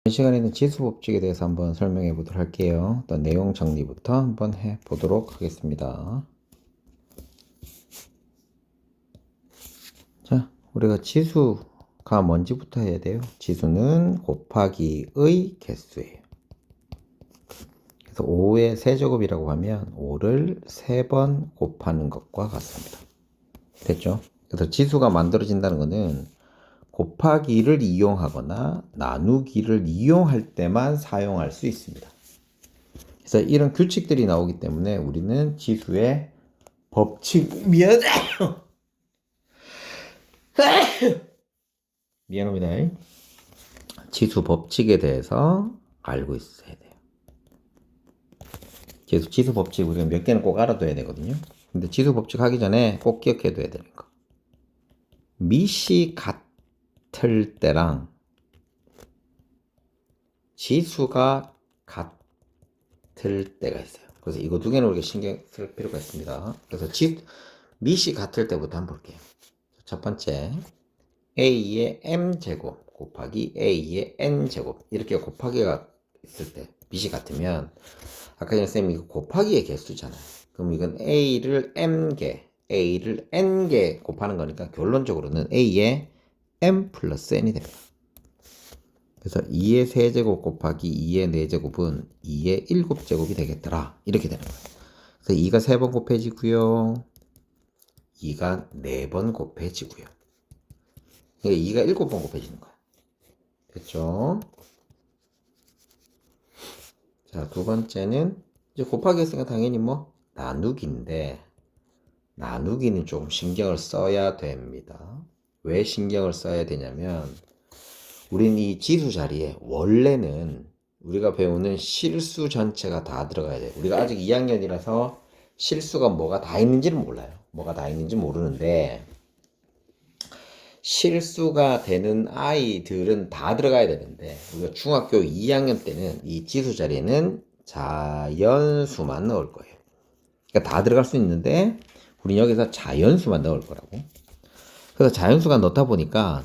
이번 시간에는 지수 법칙에 대해서 한번 설명해 보도록 할게요. 일단 내용 정리부터 한번 해 보도록 하겠습니다. 자, 우리가 지수가 뭔지부터 해야 돼요. 지수는 곱하기의 개수예요. 그래서 5의 세제곱이라고 하면 5를 3번 곱하는 것과 같습니다. 됐죠? 그래서 지수가 만들어진다는 것은 곱하기를 이용하거나 나누기를 이용할 때만 사용할 수 있습니다. 그래서 이런 규칙들이 나오기 때문에 우리는 지수의 법칙 미안합니다. 지수 법칙에 대해서 알고 있어야 돼요. 지수 법칙 우리가 몇 개는 꼭 알아둬야 되거든요. 근데 지수 법칙 하기 전에 꼭 기억해둬야 되는 거. 밑이 같을 때랑 지수가 같을 때가 있어요. 그래서 이거 두 개는 우리가 신경 쓸 필요가 있습니다. 그래서 밑이 같을 때부터 한번 볼게요. 첫 번째, a의 m제곱 곱하기 a의 n제곱 이렇게 곱하기가 있을 때 밑이 같으면 아까 전에 쌤이 이거 곱하기의 개수잖아요. 그럼 이건 a를 m개 a를 n개 곱하는 거니까 결론적으로는 a의 m 플러스 n이 됩니다. 그래서 2의 세제곱 곱하기 2의 4제곱은 2의 7제곱이 되겠더라 이렇게 되는 거예요. 그래서 2가 3번 곱해지고요 2가 4번 곱해지고요. 그러니까 2가 7번 곱해지는 거야. 됐죠? 자, 두 번째는 이제 곱하기 했으니까 당연히 뭐 나누기인데 나누기는 좀 신경을 써야 됩니다. 왜 신경을 써야 되냐면 우린 이 지수 자리에 원래는 우리가 배우는 실수 전체가 다 들어가야 돼요. 우리가 아직 2학년이라서 실수가 뭐가 다 있는지는 몰라요. 뭐가 다 있는지 모르는데 실수가 되는 아이들은 다 들어가야 되는데 우리가 중학교 2학년 때는 이 지수 자리에는 자연수만 넣을 거예요. 그러니까 다 들어갈 수 있는데 우리 여기서 자연수만 넣을 거라고. 그래서 자연수가 넣다 보니까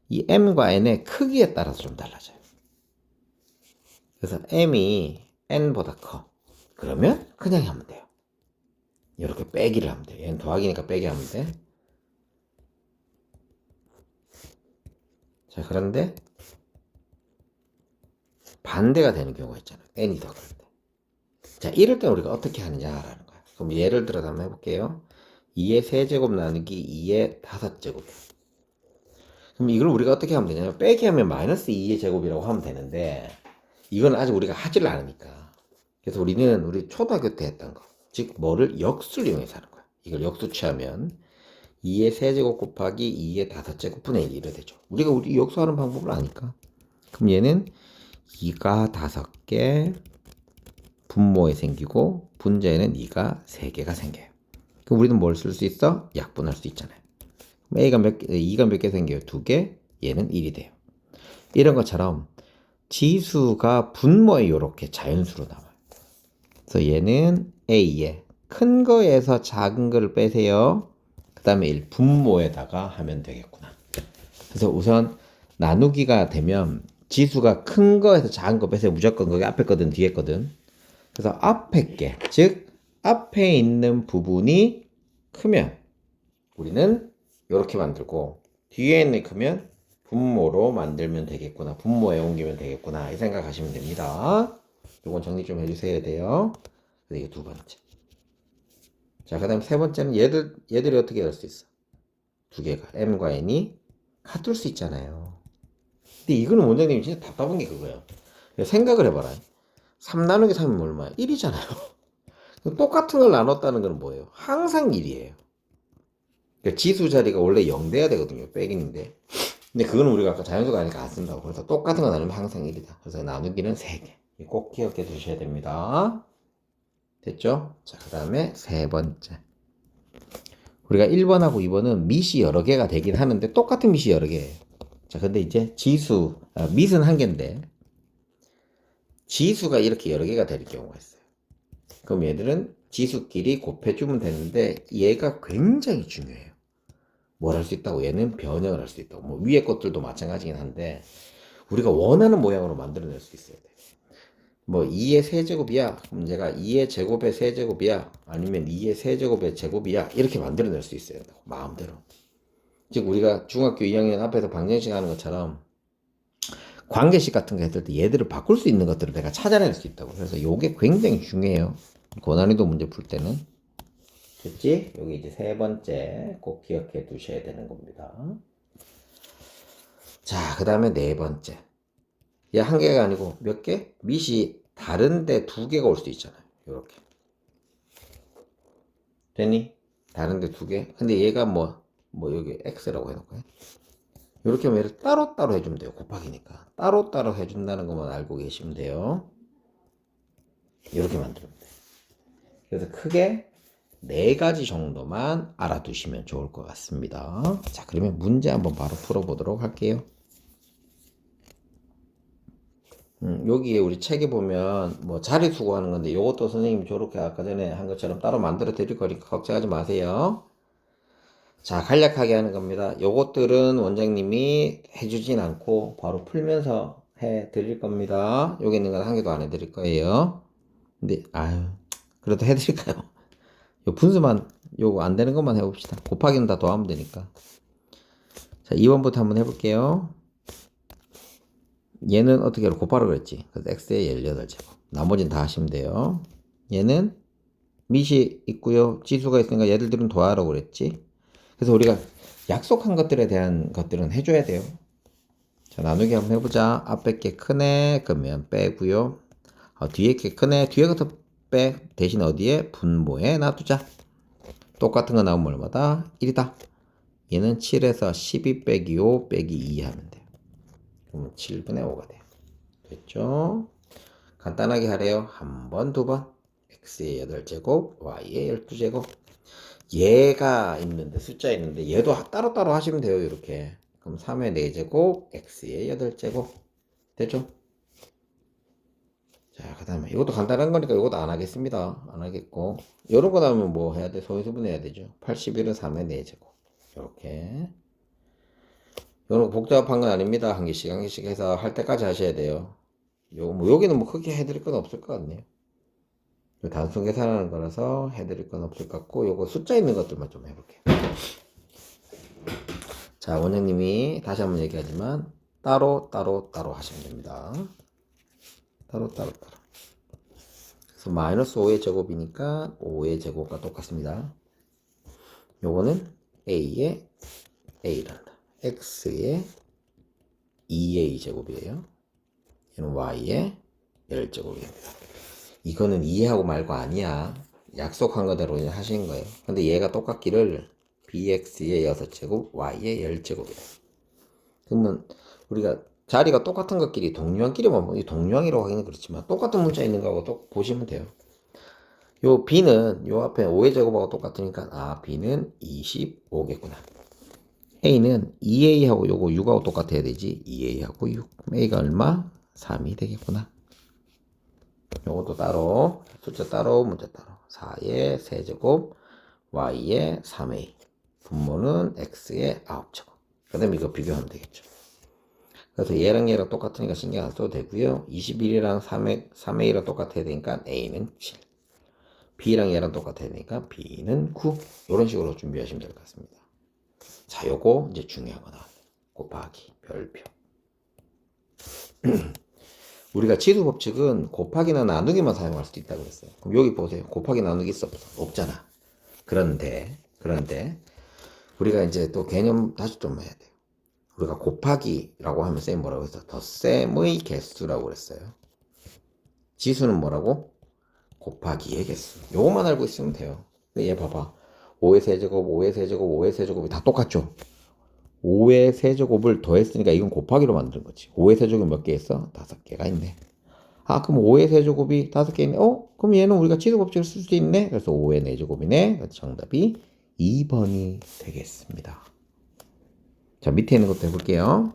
이 m과 n의 크기에 따라서 좀 달라져요. 그래서 m이 n보다 커. 그러면 그냥 하면 돼요. 이렇게 빼기를 하면 돼요. 얘는 더하기니까 빼기 하면 돼. 자, 그런데 반대가 되는 경우가 있잖아요. n이 더 클 때. 자, 이럴 때 우리가 어떻게 하느냐라는 거야. 그럼 예를 들어서 한번 해볼게요. 2의 세제곱 나누기 2의 5제곱. 그럼 이걸 우리가 어떻게 하면 되냐면 빼기 하면 마이너스 2의 제곱이라고 하면 되는데 이건 아직 우리가 하지를 않으니까. 그래서 우리는 우리 초등학교 때 했던 거. 즉 뭐를 역수를 이용해서 하는 거야. 이걸 역수 취하면 2의 세제곱 곱하기 2의 5제곱 분의 1이 되죠. 우리가 우리 역수하는 방법을 아니까. 그럼 얘는 2가 5개 분모에 생기고 분자에는 2가 3개가 생겨요. 그럼 우리는 뭘 쓸 수 있어? 약분할 수 있잖아요. 그럼 2가 몇 개 생겨요? 2개, 얘는 1이 돼요. 이런 것처럼 지수가 분모에 이렇게 자연수로 나와요. 그래서 얘는 A에 큰 거에서 작은 거를 빼세요. 그 다음에 1 분모에다가 하면 되겠구나. 그래서 우선 나누기가 되면 지수가 큰 거에서 작은 거 빼세요. 무조건 거기 앞에 거든 뒤에 거든. 그래서 앞에 게, 즉 앞에 있는 부분이 크면 우리는 이렇게 만들고 뒤에 있는 게 크면 분모로 만들면 되겠구나. 분모에 옮기면 되겠구나. 이 생각하시면 됩니다. 이건 정리 좀 해주셔야 돼요. 그래서 이게 두 번째. 자, 그 다음 세 번째는 얘들이 어떻게 될 수 있어? 두 개가 m과 n이 같을 수 있잖아요. 근데 이거는 원장님이 진짜 답답한 게 그거예요. 생각을 해봐라. 3 나누기 3이면 얼마야? 1이잖아요. 똑같은 걸 나눴다는 건 뭐예요? 항상 1이에요. 그러니까 지수 자리가 원래 0 돼야 되거든요. 빼기인데. 근데 그건 우리가 아까 자연수가 아니니까 안 쓴다고. 그래서 똑같은 거 나누면 항상 1이다. 그래서 나누기는 3개. 꼭 기억해 두셔야 됩니다. 됐죠? 자, 그 다음에 세 번째. 우리가 1번하고 2번은 밑이 여러 개가 되긴 하는데 똑같은 밑이 여러 개예요. 자, 근데 이제 밑은 한 개인데 지수가 이렇게 여러 개가 될 경우가 있어요. 그럼 얘들은 지수끼리 곱해주면 되는데 얘가 굉장히 중요해요. 뭘 할 수 있다고? 얘는 변형을 할 수 있다고. 뭐 위에 것들도 마찬가지긴 한데 우리가 원하는 모양으로 만들어낼 수 있어야 돼. 뭐 2의 세제곱이야. 그럼 제가 2의 제곱의 세제곱이야. 아니면 2의 세제곱의 제곱이야. 이렇게 만들어낼 수 있어야 돼. 마음대로. 즉 우리가 중학교 2학년 앞에서 방정식 하는 것처럼 관계식 같은 거 했을 때 얘들을 바꿀 수 있는 것들을 내가 찾아낼 수 있다고. 그래서 이게 굉장히 중요해요. 고난이도 문제 풀 때는. 됐지? 여기 이제 세 번째 꼭 기억해 두셔야 되는 겁니다. 자, 그 다음에 네 번째. 얘 한 개가 아니고 몇 개? 밑이 다른데 두 개가 올 수도 있잖아요. 요렇게. 됐니? 다른데 두 개? 근데 얘가 뭐 여기 X라고 해놓을까요? 요렇게 하면 얘를 따로따로 해주면 돼요. 곱하기니까. 따로따로 해준다는 것만 알고 계시면 돼요. 이렇게 만들면 돼요. 그래서 크게 네 가지 정도만 알아두시면 좋을 것 같습니다. 자, 그러면 문제 한번 바로 풀어보도록 할게요. 여기에 우리 책에 보면 뭐 자리수고 하는 건데 요것도 선생님이 저렇게 아까 전에 한 것처럼 따로 만들어 드릴 거니까 걱정하지 마세요. 자, 간략하게 하는 겁니다. 요것들은 원장님이 해주진 않고 바로 풀면서 해 드릴 겁니다. 여기 있는 건 한 개도 안 해 드릴 거예요. 근데 아유 그래도 해 드릴까요? 요 분수만 요거 안 되는 것만 해봅시다. 곱하기는 다 더하면 되니까. 자, 2번부터 한번 해볼게요. 얘는 어떻게 하려 곱하라 그랬지. 그래서 x의 18제곱. 나머지는 다 하시면 돼요. 얘는 밑이 있고요. 지수가 있으니까 얘들은 더하라고 그랬지. 그래서 우리가 약속한 것들에 대한 것들은 해줘야 돼요. 자, 나누기 한번 해보자. 앞에 게 크네. 그러면 빼고요. 뒤에 게 크네. 뒤에 것도 빼. 대신 어디에? 분모에 놔두자. 똑같은 거 나오면 얼마다? 1이다. 얘는 7에서 12 빼기 5 빼기 2 하면 돼요. 그러면 7분의 5가 돼요. 됐죠? 간단하게 하래요. 한 번, 두 번. x의 8제곱, y의 12제곱. 얘가 있는데, 숫자 있는데, 얘도 따로따로 하시면 돼요. 이렇게. 그럼 3의 4제곱, x의 8제곱. 됐죠? 자, 그 다음에 이것도 간단한 거니까 이것도 안 하겠습니다. 안 하겠고. 이런 거 나오면 뭐 해야 돼? 소인수분 해야 되죠. 81은 3의 4제곱. 이렇게. 이런 거 복잡한 건 아닙니다. 한 개씩 해서 할 때까지 하셔야 돼요. 여기는 뭐 크게 해드릴 건 없을 것 같네요. 단순 계산하는 거라서 해드릴 건 없을 것 같고, 요거 숫자 있는 것들만 좀 해볼게요. 자, 원장님이 다시 한번 얘기하지만, 따로 하시면 됩니다. 따로. 그래서 마이너스 5의 제곱이니까 5의 제곱과 똑같습니다. 요거는 A의 A란다. X의 2A 제곱이에요. 얘는 Y의 10제곱입니다. 이거는 이해하고 말고 아니야. 약속한 거대로 그냥 하시는 거예요. 근데 얘가 똑같기를 bx의 6제곱, y의 10제곱이다. 그러면 우리가 자리가 똑같은 것끼리 동류항끼리만 뭐 동류항이라고 하기는 그렇지만 똑같은 문자 있는 거하고 또 보시면 돼요. 요 b는 요 앞에 5의 제곱하고 똑같으니까 b는 25겠구나. a는 2a하고 요거 6하고 똑같아야 되지. 2a하고 6. a가 얼마? 3이 되겠구나. 요것도 따로, 숫자 따로, 문자 따로. 4의 세제곱, y의 3a. 분모는 x의 9제곱. 그 다음에 이거 비교하면 되겠죠. 그래서 얘랑 똑같으니까 신경 안 써도 되고요. 21이랑 3a랑 똑같아야 되니까 a는 7. b랑 얘랑 똑같아야 되니까 b는 9. 이런 식으로 준비하시면 될 것 같습니다. 자, 요거 이제 중요한 거 나왔네. 곱하기, 별표. 우리가 지수 법칙은 곱하기나 나누기만 사용할 수도 있다고 그랬어요. 그럼 여기 보세요. 곱하기 나누기 있어 없어? 없잖아. 그런데 우리가 이제 또 개념 다시 좀 해야 돼요. 우리가 곱하기라고 하면 쌤이 뭐라고 했어? 덧셈의 개수라고 그랬어요. 지수는 뭐라고? 곱하기의 개수. 요것만 알고 있으면 돼요. 얘 봐봐. 5의 세제곱, 5의 세제곱, 5의 세제곱이 다 똑같죠? 5의 세제곱을 더했으니까 이건 곱하기로 만든 거지. 5의 세제곱이 몇 개 있어? 5개가 있네. 그럼 5의 세제곱이 5개 있네. 그럼 얘는 우리가 지수법칙을 쓸 수 있네. 그래서 5의 4제곱이네. 정답이 2번이 되겠습니다. 자, 밑에 있는 것도 해볼게요.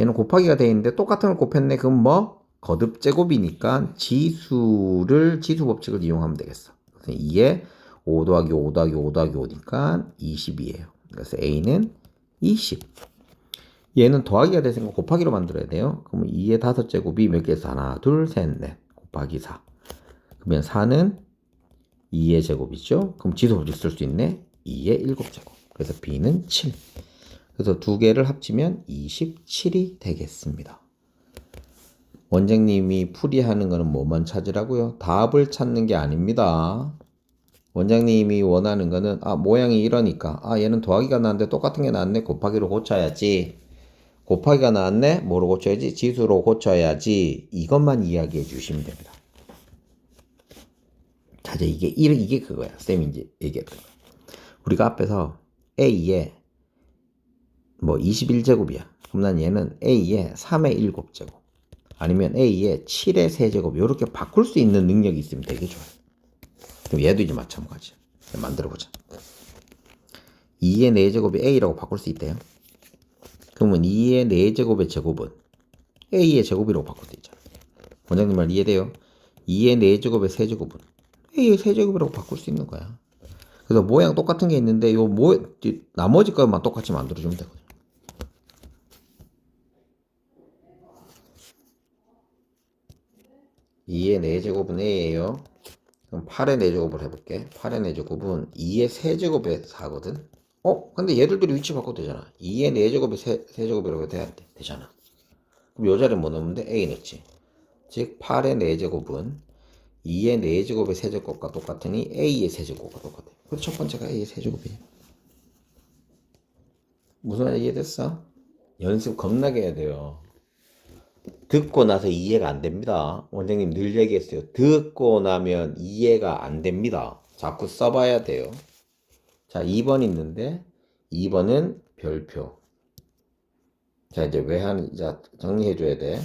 얘는 곱하기가 되어 있는데 똑같은 걸 곱했네. 그럼 뭐? 거듭 제곱이니까 지수법칙을 이용하면 되겠어. 그래서 2에 5 더하기 5 더하기 5 더하기 5니까 20이에요. 그래서 A는 20. 얘는 더하기가 됐으니까 곱하기로 만들어야 돼요. 그러면 2의 5제곱이 몇 개에서 하나, 둘, 셋, 넷 곱하기 4. 그러면 4는 2의 제곱이죠. 그럼 지수를 쓸 수 있네. 2의 7제곱. 그래서 B는 7. 그래서 두 개를 합치면 27이 되겠습니다. 원장님이 풀이하는 거는 뭐만 찾으라고요? 답을 찾는 게 아닙니다. 원장님이 원하는 거는 모양이 이러니까 얘는 더하기가 나왔는데 똑같은 게 나왔네. 곱하기로 고쳐야지. 곱하기가 나왔네. 뭐로 고쳐야지? 지수로 고쳐야지. 이것만 이야기해 주시면 됩니다. 자, 이제 이게 그거야. 쌤이 이제 얘기했던 거. 우리가 앞에서 A에 뭐 21제곱이야. 그럼 난 얘는 A에 3의 7제곱 아니면 A에 7의 3제곱 이렇게 바꿀 수 있는 능력이 있으면 되게 좋아요. 그럼 얘도 이제 마찬가지. 만들어보자. 2의 4제곱이 A라고 바꿀 수 있대요. 그러면 2의 4제곱의 제곱은 A의 제곱이라고 바꿀 수 있잖아. 원장님 말 이해돼요? 2의 4제곱의 세제곱은 A의 세제곱이라고 바꿀 수 있는 거야. 그래서 모양 똑같은 게 있는데 나머지 것만 똑같이 만들어주면 되거든요. 2의 4제곱은 A예요. 그럼 8의 4제곱을 해볼게. 8의 4제곱은 2의 세제곱의 4거든. 근데 얘들끼리 위치 바꿔도 되잖아. 2의 4제곱의 세제곱이라고 되잖아. 그럼 요 자리에 뭐 넣으면 돼? A 넣지. 즉 8의 4제곱은 2의 4제곱의 세제곱과 똑같으니 A의 세제곱과 똑같아. 그래서 첫 번째가 A의 세제곱이에요. 무슨 말 이해됐어? 연습 겁나게 해야 돼요. 듣고 나서 이해가 안 됩니다. 원장님 늘 얘기했어요. 듣고 나면 이해가 안 됩니다. 자꾸 써봐야 돼요. 자, 2번 있는데 2번은 별표. 자, 이제 왜 하는지 정리해줘야 돼.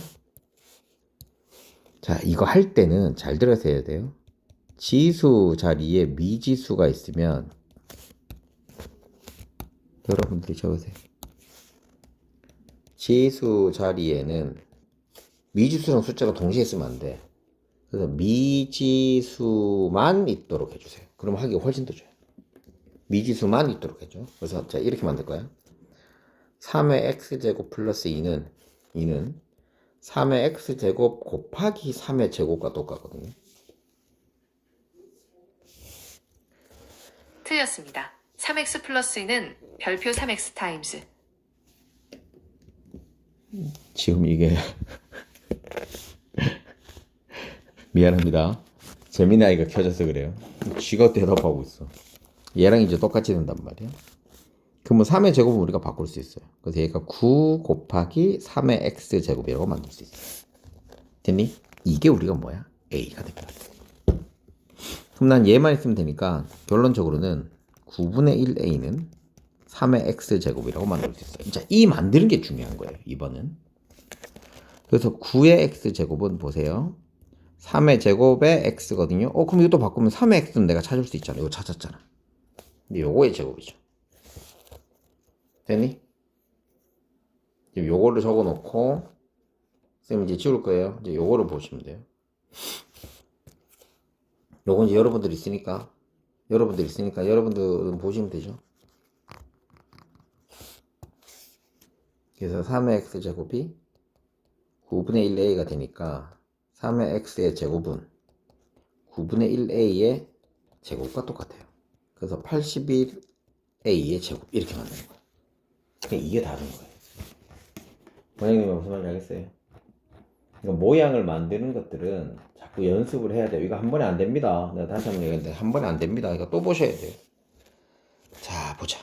자, 이거 할 때는 잘 들어서 해야 돼요. 지수 자리에 미지수가 있으면 여러분들이 적으세요. 지수 자리에는 미지수랑 숫자가 동시에 쓰면 안 돼. 그래서 미지수만 있도록 해주세요. 그럼 하기 훨씬 더 좋아요. 미지수만 있도록 해줘. 그래서 자, 이렇게 만들 거야. 3의 x제곱 플러스 2는 3의 x제곱 곱하기 3의 제곱과 똑같거든요. 틀렸습니다. 3x 플러스 2는 별표 3x 타임스. 지금 이게 미안합니다. 재민이 아이가 켜져서 그래요. 쥐가 대답하고 있어. 얘랑 이제 똑같이 된단 말이야. 그러면 3의 제곱은 우리가 바꿀 수 있어요. 그래서 얘가 9 곱하기 3의 x제곱이라고 만들 수 있어요. 됐니? 이게 우리가 뭐야? A가 됩니다. 그럼 난 얘만 있으면 되니까 결론적으로는 9분의 1A는 3의 x제곱이라고 만들 수 있어요. 자, 이 만드는 게 중요한 거예요. 이번은. 그래서 9의 x제곱은 보세요. 3의 제곱의 x거든요. 그럼 이것도 바꾸면 3의 x는 내가 찾을 수 있잖아. 이거 찾았잖아. 근데 요거의 제곱이죠. 됐니? 지금 요거를 적어 놓고 쌤 이제 지울 거예요. 이제 요거를 보시면 돼요. 요건 이제 여러분들 있으니까 여러분들은 보시면 되죠. 그래서 3의 x제곱이 9분의 1a가 되니까 3의 x의 제곱은 9분의 1a의 제곱과 똑같아요. 그래서 81a의 제곱 이렇게 만드는 거예요. 그냥 이게 다른 거예요. 원장님이 무슨 말인지 알겠어요? 그러니까 모양을 만드는 것들은 자꾸 연습을 해야 돼요. 이거 한 번에 안 됩니다. 내가 다시 한번 얘기했는데 한 번에 안 됩니다. 이거 또 보셔야 돼요. 자, 보자.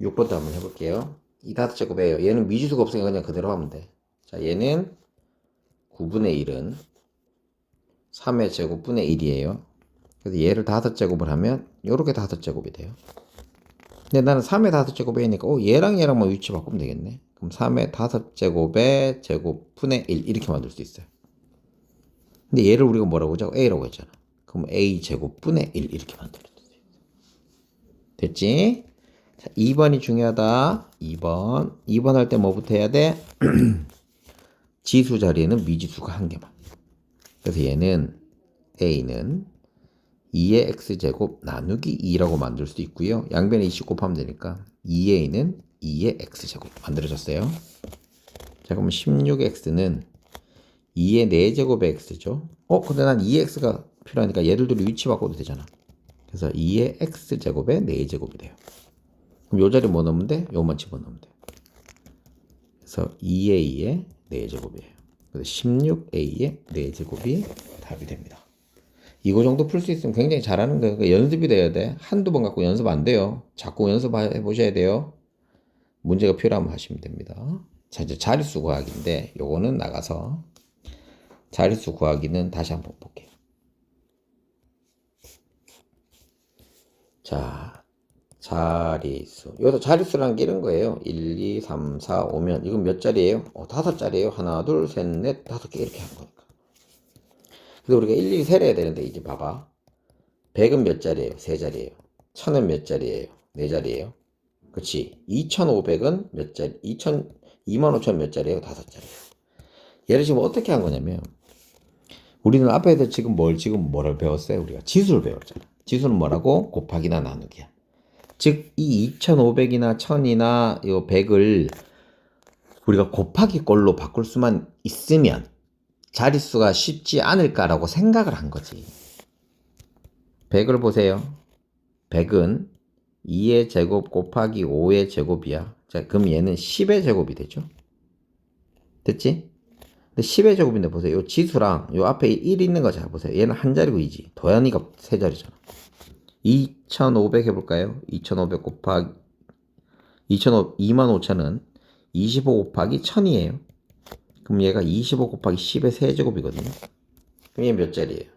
6번도 한번 해볼게요. 2제곱이에요. 얘는 미지수가 없으니까 그냥 그대로 하면 돼. 자, 얘는 9분의 1은 3의 제곱분의 1이에요. 그래서 얘를 5제곱을 하면 요렇게 5제곱이 돼요. 근데 나는 3의 5제곱이니까 얘랑만 위치 바꾸면 되겠네. 그럼 3의 5제곱의 제곱분의 1 이렇게 만들 수 있어요. 근데 얘를 우리가 뭐라고 하자고? A라고 했잖아. 그럼 A 제곱분의 1 이렇게 만들 수 있어요. 됐지? 자, 2번이 중요하다. 2번 할 때 뭐부터 해야 돼? 지수 자리에는 미지수가 한 개만. 그래서 얘는 A는 2의 x제곱 나누기 2라고 만들 수 있고요. 양변에 20 곱하면 되니까 2a는 2의 x제곱 만들어졌어요. 자, 그러면 16x는 2의 4제곱의 x죠. 근데 난 2x가 필요하니까 얘들 둘이 위치 바꿔도 되잖아. 그래서 2의 x제곱의 4제곱이 돼요. 그럼 요 자리 뭐 넣으면 돼? 요만 집어넣으면 돼. 그래서 2a의 4제곱이에요. 그래서 16a의 4제곱이 답이 됩니다. 이거 정도 풀 수 있으면 굉장히 잘하는 거예요. 그러니까 연습이 돼야 돼. 한두 번 갖고 연습 안 돼요. 자꾸 연습해 보셔야 돼요. 문제가 필요하면 하시면 됩니다. 자, 이제 자릿수 구하기인데 요거는 나가서 자릿수 구하기는 다시 한번 볼게요. 자, 자릿수. 여기서 자릿수라는 게 이런 거예요. 1, 2, 3, 4, 5면 이건 몇 자리예요? 5자리예요. 하나, 둘, 셋, 넷, 5개 이렇게 한 거니까. 그래서 우리가 일일이 세려야 되는데 이제 봐봐. 100은 몇 자리예요? 3자리예요. 1000은 몇 자리예요? 4자리예요. 그치? 2500은 몇 자리? 25000은 몇 자리예요? 5자리예요. 얘를 지금 어떻게 한 거냐면 우리는 앞에서 지금 뭐를 배웠어요? 우리가 지수를 배웠잖아. 지수는 뭐라고? 곱하기나 나누기야. 즉, 이 2500이나 1000이나 이 100을 우리가 곱하기 꼴로 바꿀 수만 있으면 자릿수가 쉽지 않을까라고 생각을 한 거지. 100을 보세요. 100은 2의 제곱 곱하기 5의 제곱이야. 자, 그럼 얘는 10의 제곱이 되죠. 됐지? 근데 10의 제곱인데 보세요. 요 지수랑 요 앞에 1 있는 거 잘 보세요. 얘는 한 자리고 2지. 도연이가 세 자리잖아. 2500 해볼까요? 2500 곱하기 25000은 25 곱하기 1000이에요. 그럼 얘가 25 곱하기 10의 세제곱이거든요. 그럼 얘 몇 자리예요?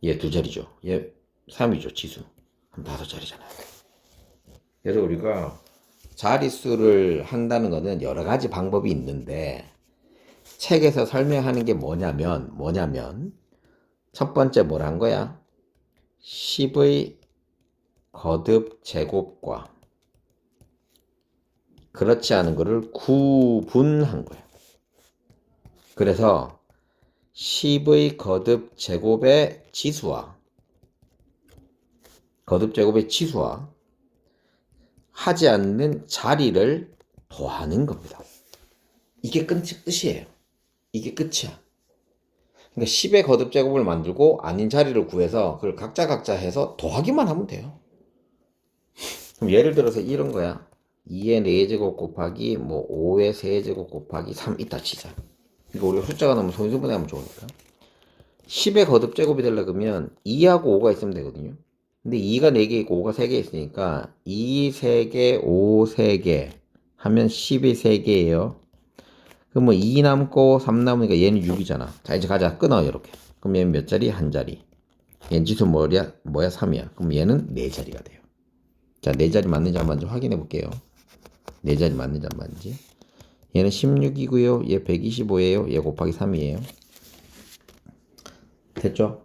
얘 2자리죠. 얘 3이죠. 지수. 그럼 5자리잖아요. 그래서 우리가 자릿수를 한다는 것은 여러 가지 방법이 있는데 책에서 설명하는 게 뭐냐면 첫 번째 뭐란 거야? 10의 거듭 제곱과 그렇지 않은 거를 구분한 거야. 그래서 10의 거듭 제곱의 지수와 하지 않는 자리를 더하는 겁니다. 이게 끝이에요. 이게 끝이야. 그러니까 10의 거듭 제곱을 만들고 아닌 자리를 구해서 그걸 각자 해서 더하기만 하면 돼요. 그럼 예를 들어서 이런 거야. 2의 4제곱 곱하기 5의 3제곱 곱하기 3 있다 치자. 이거 우리가 숫자가 나오면 소인수분해하면 좋으니까. 10의 거듭 제곱이 되려고 하면 2하고 5가 있으면 되거든요. 근데 2가 4개 있고 5가 3개 있으니까 2 3개, 5 3개 하면 10이 3개예요. 그럼 2 남고 3 남으니까 얘는 6이잖아. 자, 이제 가자. 끊어 이렇게. 그럼 얘는 몇 자리? 한 자리. 얘는 지수 뭐야? 3이야. 그럼 얘는 4자리가 돼요. 자, 4자리 맞는지 안 맞는지 확인해 볼게요. 4자리 맞는지 안 맞는지. 얘는 16이고요. 얘 125예요. 얘 곱하기 3이에요. 됐죠?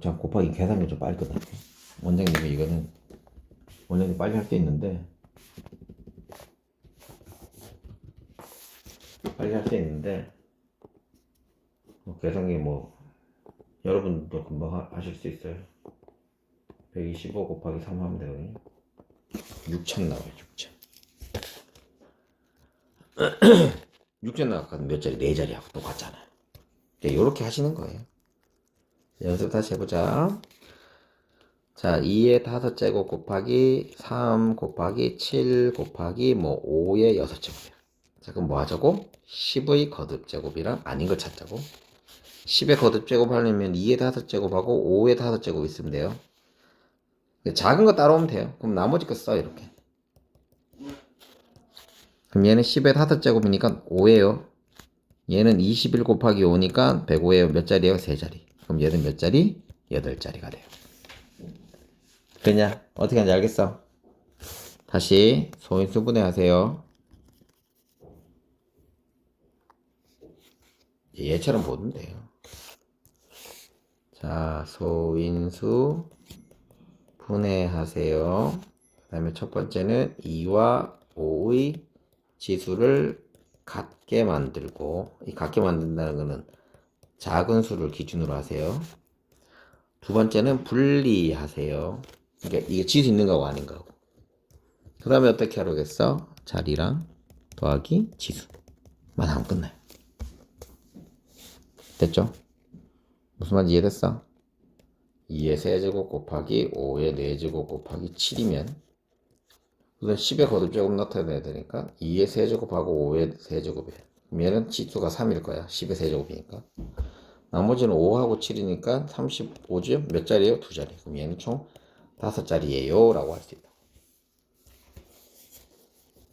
자, 곱하기 계산이 좀 빨리 끝날게. 원장님이 이거는 원장님 빨리 할 수 있는데 계산이 여러분도 금방 하실 수 있어요. 125 곱하기 3 하면 되거든요. 6000 나와요. 6000 나왔거든. 몇 자리? 4자리하고 똑같잖아요. 이렇게 하시는 거예요. 연습 다시 해보자. 자, 2의 5제곱 곱하기 3 곱하기 7 곱하기 5의 6제곱이야. 자, 그럼 뭐 하자고? 10의 거듭제곱이랑 아닌 걸 찾자고. 10의 거듭제곱 하려면 2의 5제곱하고 5의 5제곱 있으면 돼요. 작은 거 따라오면 돼요. 그럼 나머지 거 써, 이렇게. 그럼 얘는 10의 5제곱이니까 5예요. 얘는 21 곱하기 5니까 105예요. 몇 자리예요? 3자리. 그럼 얘는 몇 자리? 8자리가 돼요. 그냥 어떻게 하는지 알겠어? 다시 소인수분해 하세요. 얘처럼 보면 돼요. 자, 소인수 분해하세요. 그 다음에 첫 번째는 2와 5의 지수를 같게 만들고, 이 같게 만든다는 거는 작은 수를 기준으로 하세요. 두 번째는 분리하세요. 그러니까 이게 지수 있는 거고 아닌 거고. 그 다음에 어떻게 하라겠어? 자리랑 더하기 지수만 하면 끝나요. 됐죠? 무슨 말인지 이해됐어? 2의 세제곱 곱하기 5의 4제곱 곱하기 7이면 우선 10의 거듭제곱 나타내야 되니까 2의 세제곱하고 5의 세제곱이에요. 그럼 얘는 지수가 3일 거야. 10의 세제곱이니까. 나머지는 5하고 7이니까 35죠? 몇 자리예요? 2자리. 그럼 얘는 총 5자리예요 라고 할 수 있다.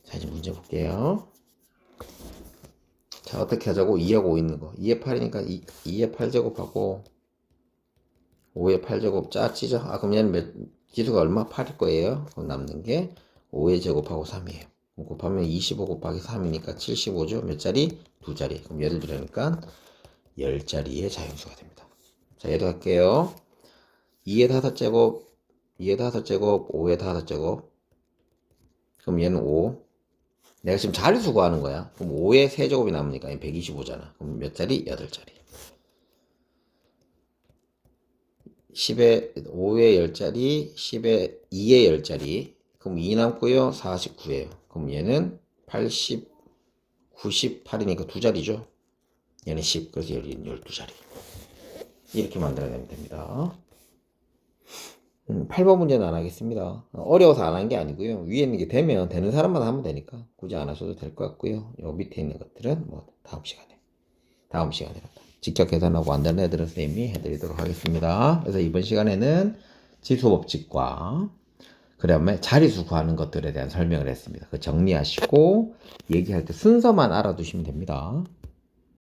자, 이제 문제 볼게요. 자, 어떻게 하자고? 2하고 5 있는 거. 2의 8이니까 2의 8제곱하고 5의 8제곱 짜치죠? 아, 그럼 얘는 지수가 얼마? 8일 거예요. 그럼 남는 게 5의 제곱하고 3이에요. 그럼 곱하면 25 곱하기 3이니까 75죠? 몇 자리? 2자리. 그럼 예를 들으니까 10자리의 자연수가 됩니다. 자, 얘도 할게요. 2의 5제곱, 2의 5제곱, 5의 5제곱. 그럼 얘는 5. 내가 지금 자리수 구하는 거야. 그럼 5의 세제곱이 남으니까 125잖아. 그럼 몇 자리? 8자리. 10의 5의 10자리, 10의 2의 10자리. 그럼 2 남고요. 49예요. 그럼 얘는 80, 98이니까 2자리죠. 얘는 10. 그래서 얘는 12자리. 이렇게 만들어내면 됩니다. 8번 문제는 안 하겠습니다. 어려워서 안 한 게 아니고요. 위에 있는 게 되면 되는 사람만 하면 되니까 굳이 안 하셔도 될 것 같고요. 요 밑에 있는 것들은 뭐 다음 시간에 직접 계산하고 안 되는 애들은 선생님이 해드리도록 하겠습니다. 그래서 이번 시간에는 지수 법칙과 그 다음에 자리수 구하는 것들에 대한 설명을 했습니다. 그 정리하시고 얘기할 때 순서만 알아두시면 됩니다.